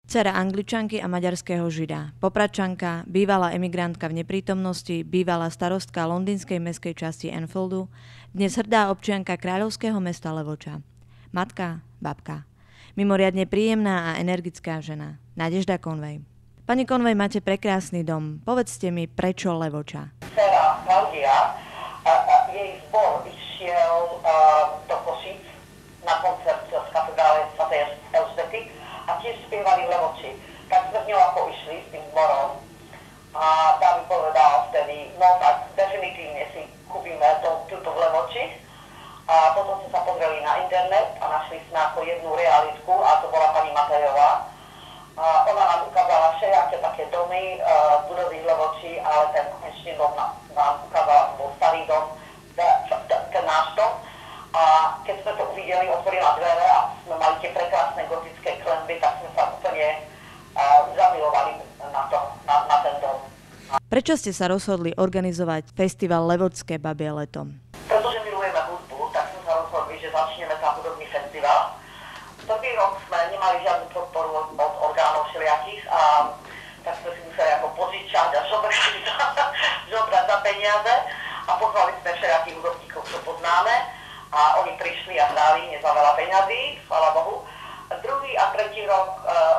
Dcera Angličanky a maďarského Žida, Popradčanka, bývalá emigrantka v neprítomnosti, bývalá starostka londýnskej mestskej časti Enfieldu, dnes hrdá občianka kráľovského mesta Levoča. Matka, babka. Mimoriadne príjemná a energická žena. Nadežda Konvej. Pani Konvej, máte prekrásny dom. Povedzte mi, prečo Levoča? Dcera Klaudia, jej zbor išiel do Košíc na koncert z katedrále svätej Elžbety a tiež spievali v Levoči. Tak sme s ňou ako išli s tým zborom a tá mi povedala vtedy, no tak definitívne si kúpime túto v Levoči. A potom sme sa pozreli na internet a našli sme ako jednu realitku a to bola pani Matejová. A ona nám ukázala všelijaké také domy, budovy v Levoči, ale ten konečný dom nám ukázala, to bol starý dom, ten náš dom. A keď sme to uvideli, otvorila dvere a sme mali tie prekrásne gotické klenby, tak sme sa úplne zamilovali na ten dom. Prečo ste sa rozhodli organizovať festival Levočské babie leto? Pretože milujeme hudbu, tak sme sa rozhodli, že začneme tam hudobný festival. Prvý rok sme nemali žiadnu podporu od orgánov všelijakých a tak sme si museli ako požičať a žobrať za peniaze a pozvali sme všelijakých hudobníkov, čo poznáme. A oni prišli a hrali nie za veľa peňazí, chvála Bohu. Druhý a tretí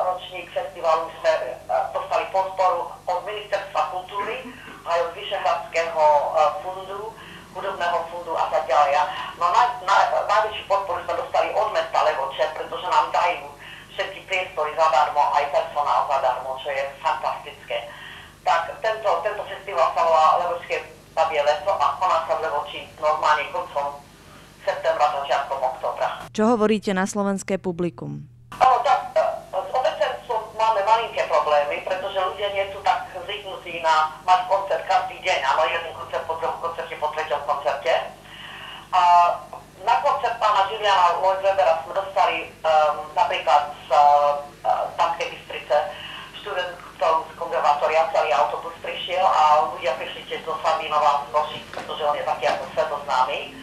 ročník festivalu sme dostali podporu od Ministerstva kultúry aj od Vyšehradského fondu, hudobného fondu a tak ďalej. No najväčšiu podporu sme dostali od mesta Levoče, pretože nám dajú všetky priestory zadarmo, aj personál zadarmo, čo je fantastické. Tak tento festival sa volá Levočské babie leto a koná sa v Levoči normálne koncom septembra, začiatkom októbra. Čo hovoríte na slovenské publikum? Tak s obecenstvom máme malinké problémy, pretože ľudia nie sú tak zvyknutí na mať koncert každý deň. Áno, jeden koncert po druhom koncerte, po treťom koncerte. A na koncert pána Juliana Lloyd-Webbera sme dostali napríklad z Banskej Bystrice študentov z konzervatória, celý autobus prišiel a ľudia prišli tiež do Sabínova z Košíc, pretože on je taký ako svetoznámy.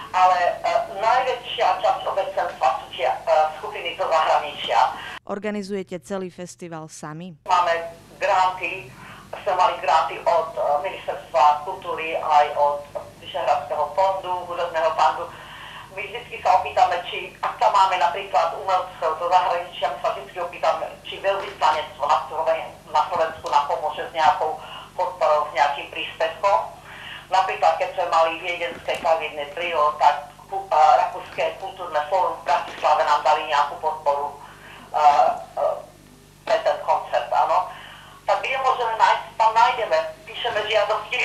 Ale najväčšia časť obecenstva sú tie skupiny zo zahraničia. Organizujete celý festival sami? Máme granty, sme mali granty od Ministerstva kultúry aj od Vyšehradského fondu, hudobného fondu. My vždy sa opýtame, či ak tam máme napríklad umelcov zo zahraničia, my sa vždy opýtame, či veľvyslanectvo na Slovensku nám pomôže s nejakou podporou, s nejakým príspevkom. Napríklad, keď sme mali viedenské klavirné trio, tak Rakúske kultúrne fórum v Bratislave nám dali nejakú podporu pre ten koncert, áno. Tak kde môžeme nájsť, tam nájdeme, píšeme žiadosti,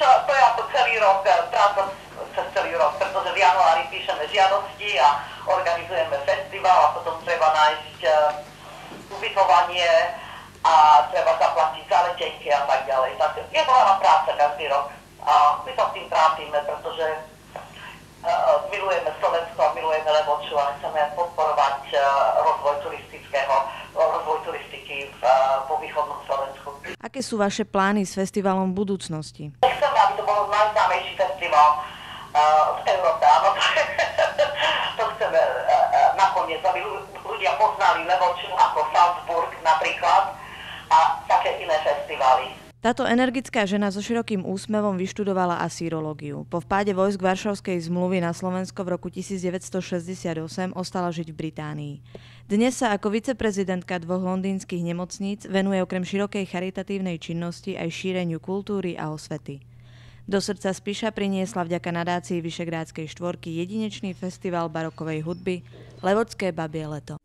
to je ako celý rok, práca cez celý rok, pretože v januári píšeme žiadosti a organizujeme festival a potom treba nájsť ubytovanie a treba zaplatiť za letenky a tak ďalej. Tak je veľa práce každý rok a my sa s tým trápime, pretože milujeme Slovensko a milujeme Levoču a chceme podporovať rozvoj turistiky vo východnom Slovensku. Aké sú vaše plány s festivalom v budúcnosti? Chceme, aby to bol najznámejší festival v Európe, áno. To chceme nakoniec, aby ľudia poznali Levoču ako Salzburg napríklad, a také iné festivály. Táto energická žena so širokým úsmevom vyštudovala asyrológiu. Po vpáde vojsk Varšavskej zmluvy na Slovensko v roku 1968 ostala žiť v Británii. Dnes sa ako viceprezidentka 2 londýnskych nemocníc venuje okrem širokej charitatívnej činnosti aj šíreniu kultúry a osvety. Do srdca Spiša priniesla vďaka nadácii Vyšehrádskej štvorky jedinečný festival barokovej hudby Levočské babie leto.